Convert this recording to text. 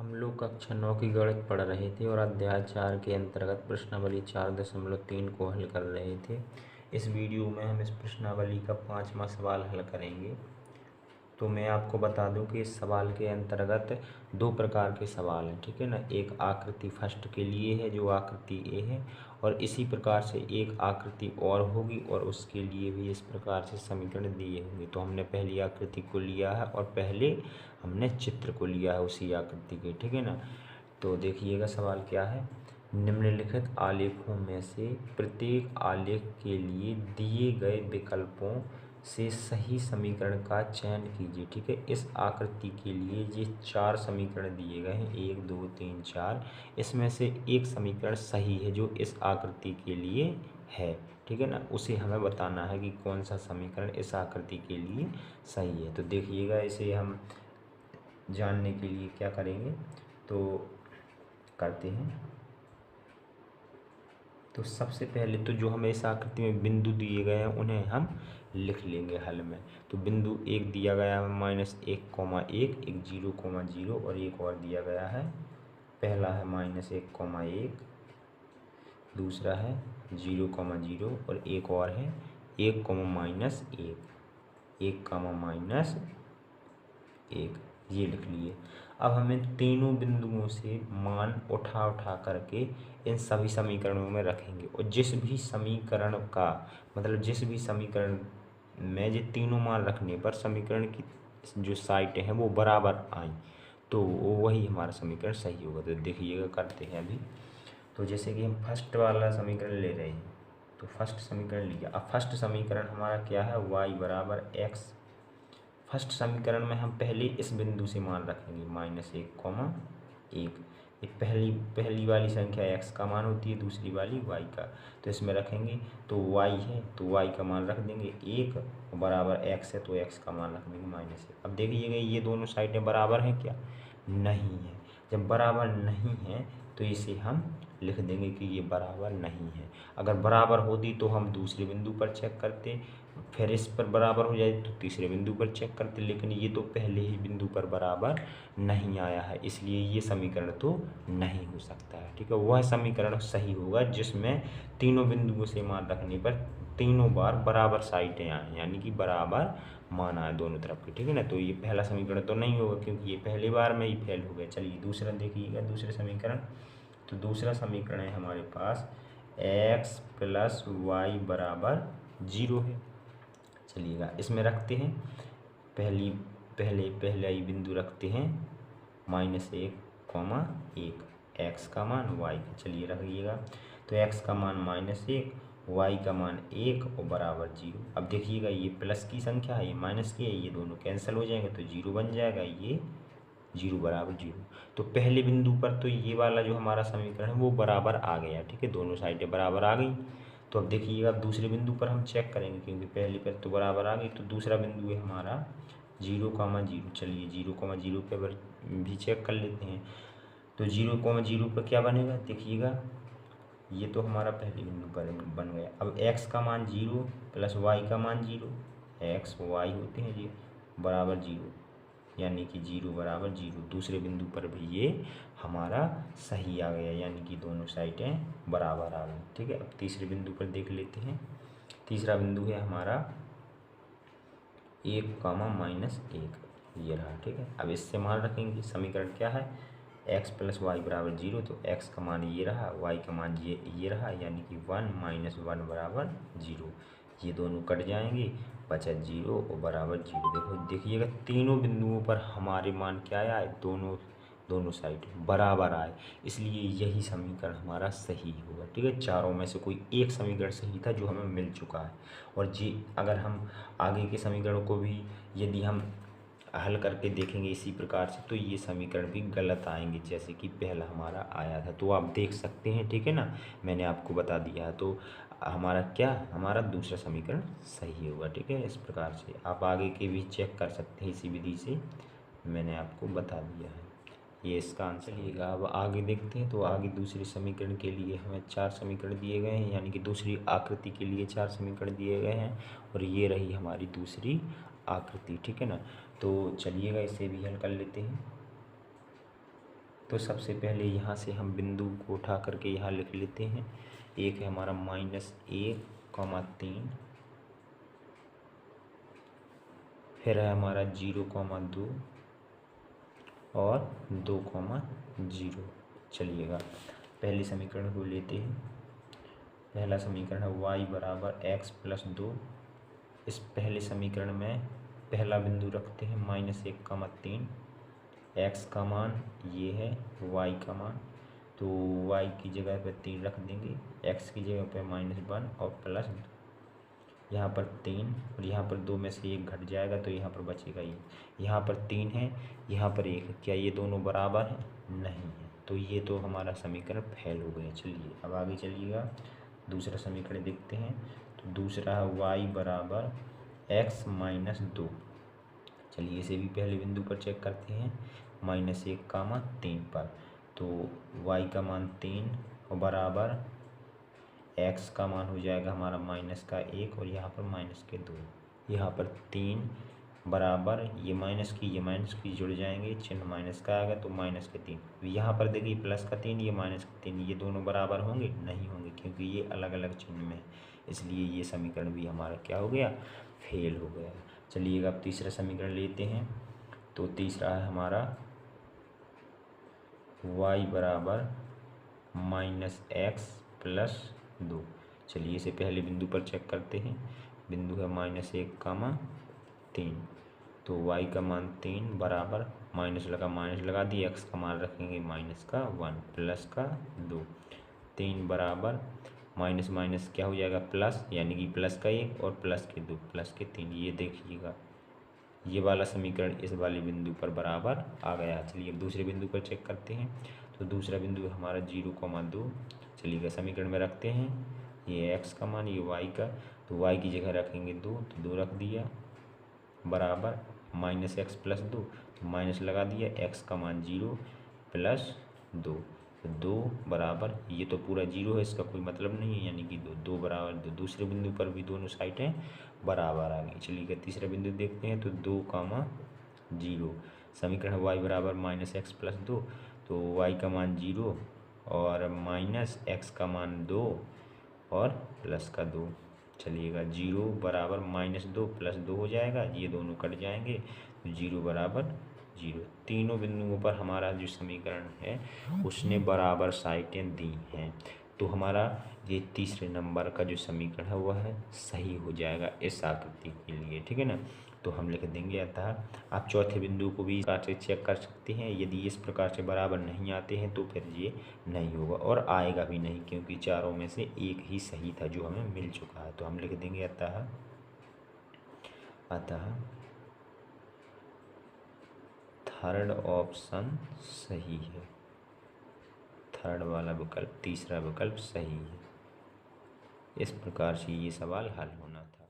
हम लोग कक्षा 9 की गणित पढ़ रहे थे और अध्याय 4 के अंतर्गत प्रश्नावली 4.3 को हल कर रहे थे। इस वीडियो में हम इस प्रश्नावली का 5वां सवाल हल करेंगे। तो मैं आपको बता दूं कि इस सवाल के अंतर्गत दो प्रकार के सवाल हैं, ठीक है ना। एक आकृति फर्स्ट के लिए है जो आकृति ए है, और इसी प्रकार से एक आकृति और होगी और उसके लिए भी इस प्रकार से समीकरण दिए होंगे। तो हमने पहली आकृति को लिया है और पहले हमने चित्र को लिया है उसी आकृति के, ठीक है ना। तो देखिएगा सवाल क्या है। निम्नलिखित आलेखों में से प्रत्येक आलेख के लिए दिए गए विकल्पों से सही समीकरण का चयन कीजिए, ठीक है। इस आकृति के लिए ये 4 समीकरण दिए गए हैं, 1 2 3 4। इसमें से एक समीकरण सही है जो इस आकृति के लिए है, ठीक है ना। उसे हमें बताना है कि कौन सा समीकरण इस आकृति के लिए सही है। तो देखिएगा, इसे हम जानने के लिए क्या करेंगे, तो करते हैं। तो सबसे पहले तो जो हमें इस आकृति में बिंदु दिए गए हैं उन्हें हम लिख लेंगे हल में। तो बिंदु एक दिया गया है -1,1, एक 0,0 और एक और दिया गया है। पहला है -1,1, दूसरा है 0,0 और एक और है 1, -1, 1, -1, ये लिख लिए। अब हमें तीनों बिंदुओं से मान उठा उठा करके इन सभी समीकरणों में रखेंगे, और जिस भी समीकरण का मतलब जिस भी समीकरण में ये तीनों मान रखने पर समीकरण की जो साइटें हैं वो बराबर आए तो वही हमारा समीकरण सही होगा। तो देखिएगा, करते हैं अभी। तो जैसे कि हम फर्स्ट वाला समीकरण ले रहे हैं, तो फर्स्ट समीकरण लिया। अब फर्स्ट समीकरण हमारा क्या है, y बराबर x। फर्स्ट समीकरण में हम पहले इस बिंदु से मान रखेंगे -1,1। ये पहली वाली संख्या x का मान होती है, दूसरी वाली y का। तो इसमें रखेंगे तो y है तो y का मान रख देंगे 1, बराबर x है तो x का मान रख देंगे -1। अब देखिएगा, ये दोनों साइडें बराबर हैं क्या, नहीं है। जब बराबर नहीं है तो इसे हम लिख देंगे कि ये बराबर नहीं है। अगर बराबर होती तो हम दूसरे बिंदु पर चेक करते, फिर इस पर बराबर हो जाए तो तीसरे बिंदु पर चेक करते, लेकिन ये तो पहले ही बिंदु पर बराबर नहीं आया है, इसलिए ये समीकरण तो नहीं हो सकता है, ठीक है। वह समीकरण सही होगा जिसमें तीनों बिंदुओं से मान रखने पर तीनों बार बराबर साइडें आए, यानी कि बराबर मान आए दोनों तरफ के, ठीक है ना। तो ये पहला समीकरण तो नहीं होगा क्योंकि ये पहली बार में ही फेल हो गया। चलिए दूसरा देखिएगा, दूसरे समीकरण। तो दूसरा समीकरण है हमारे पास x + y बराबर 0 है। चलिएगा, इसमें रखते हैं पहला ही बिंदु रखते हैं -1,1, x का मान y का। चलिए रखिएगा, तो x का मान -1, y का मान 1 और बराबर 0। अब देखिएगा, ये प्लस की संख्या है, ये माइनस की है, ये दोनों कैंसिल हो जाएंगे तो 0 बन जाएगा, ये 0 बराबर 0। तो पहले बिंदु पर तो ये वाला जो हमारा समीकरण है वो बराबर आ गया, ठीक है, दोनों साइडें बराबर आ गई। तो अब देखिएगा, अब दूसरे बिंदु पर हम चेक करेंगे क्योंकि पहले पर तो बराबर आ गई। तो दूसरा बिंदु है हमारा 0,0। चलिए 0,0 पे भी चेक कर लेते हैं। तो 0,0 पर क्या बनेगा, देखिएगा, ये तो हमारा पहले बिंदु पर बन गया। अब x का मान 0 + y का मान 0, x y होते हैं ये बराबर 0, यानी कि 0 बराबर 0। दूसरे बिंदु पर भी ये हमारा सही आ गया, यानी कि दोनों साइडें बराबर आ गई, ठीक है। अब तीसरे बिंदु पर देख लेते हैं। तीसरा बिंदु है हमारा 1, -1, ये रहा, ठीक है। अब इससे मान रखेंगे, समीकरण क्या है, x + y बराबर 0। तो x का मान ये रहा, y का मान ये रहा, यानी कि 1 - 1 बराबर 0। ये दोनों कट जाएंगे, बचा 0 और बराबर 0। देखिएगा, तीनों बिंदुओं पर हमारे मान क्या आए, दोनों साइड बराबर आए, इसलिए यही समीकरण हमारा सही होगा, ठीक है। चारों में से कोई एक समीकरण सही था जो हमें मिल चुका है। और जी अगर हम आगे के समीकरणों को भी यदि हम हल करके देखेंगे इसी प्रकार से तो ये समीकरण भी गलत आएंगे, जैसे कि पहला हमारा आया था। तो आप देख सकते हैं, ठीक है ना, मैंने आपको बता दिया है। तो हमारा दूसरा समीकरण सही होगा, ठीक है। इस प्रकार से आप आगे के भी चेक कर सकते हैं, इसी विधि से मैंने आपको बता दिया है, ये इसका आंसर होगा। अब आगे देखते हैं। तो आगे दूसरे समीकरण के लिए हमें 4 समीकरण दिए गए हैं, यानी कि दूसरी आकृति के लिए 4 समीकरण दिए गए हैं, और ये रही हमारी दूसरी आकृति, ठीक है ना। तो चलिएगा, इसे भी हल कर लेते हैं। तो सबसे पहले यहाँ से हम बिंदु को उठा करके यहाँ लिख लेते हैं। एक है हमारा -1,3, फिर है हमारा 0,2 और 2,0। चलिएगा पहले समीकरण को लेते हैं। पहला समीकरण है y बराबर x + 2। इस पहले समीकरण में पहला बिंदु रखते हैं -1,3। x का मान ये है, y का मान, तो y की जगह पर 3 रख देंगे, x की जगह पर -1 और प्लस यहाँ पर 3 और यहाँ पर 2 में से 1 घट जाएगा तो यहाँ पर बचेगा ये। यहाँ पर 3 है, यहाँ पर 1 है। क्या ये दोनों बराबर हैं? नहीं है, तो ये तो हमारा समीकरण फेल हो गया। चलिए अब आगे चलिएगा, दूसरा समीकरण देखते हैं। तो दूसरा है y बराबर x - 2। चलिए इसे भी पहले बिंदु पर चेक करते हैं, -1,3 पर। तो y का मान 3 और बराबर x का मान हो जाएगा हमारा -1 और यहाँ पर -2। यहाँ पर 3 बराबर ये माइनस की जुड़ जाएंगे, चिन्ह माइनस का आएगा तो -3। यहाँ पर देखिए +3, ये -3, ये दोनों बराबर होंगे? नहीं होंगे, क्योंकि ये अलग अलग चिन्ह में है, इसलिए ये समीकरण भी हमारा क्या हो गया? फेल हो गया। चलिएगा अब तीसरा समीकरण लेते हैं। तो तीसरा है हमारा y बराबर -x + 2। चलिए इसे पहले बिंदु पर चेक करते हैं। बिंदु है -1,3, तो y का मान 3 बराबर माइनस लगा दिए, x का मान रखेंगे -1 प्लस का 2। 3 बराबर माइनस क्या हो जाएगा? प्लस, यानी कि प्लस का 1 और प्लस के 2 प्लस के 3। ये देखिएगा ये वाला समीकरण इस वाले बिंदु पर बराबर आ गया। चलिए अब दूसरे बिंदु पर चेक करते हैं। तो दूसरा बिंदु हमारा 0,2। चलिएगा समीकरण में रखते हैं, ये x का मान, ये y का, तो y की जगह रखेंगे 2, तो 2 रख दिया, बराबर -x + 2, तो माइनस लगा दिया, x का मान 0 + 2, तो 2 बराबर, ये तो पूरा 0 है, इसका कोई मतलब नहीं है, यानी कि 2 बराबर 2। दूसरे बिंदु पर भी दोनों साइडें बराबर आ गई। चलिए तीसरा बिंदु देखते हैं। तो 2,0 समीकरण y बराबर -x + 2, तो y का मान 0 और -x का मान 2 और प्लस का 2। चलिएगा 0 बराबर -2 + 2 हो जाएगा, ये दोनों कट जाएंगे, तो 0 बराबर 0। तीनों बिंदुओं पर हमारा जो समीकरण है उसने बराबर साइडें दी हैं, तो हमारा ये तीसरे नंबर का जो समीकरण है वह है सही हो जाएगा इस आकृति के लिए। ठीक है ना, तो हम लिख देंगे। अतः आप चौथे बिंदु को भी इस प्रकार से चेक कर सकते हैं। यदि इस प्रकार से बराबर नहीं आते हैं तो फिर ये नहीं होगा और आएगा भी नहीं, क्योंकि चारों में से एक ही सही था जो हमें मिल चुका है। तो हम लिख देंगे अतः थर्ड ऑप्शन सही है। थर्ड वाला विकल्प, तीसरा विकल्प सही है। इस प्रकार से ये सवाल हल होना था।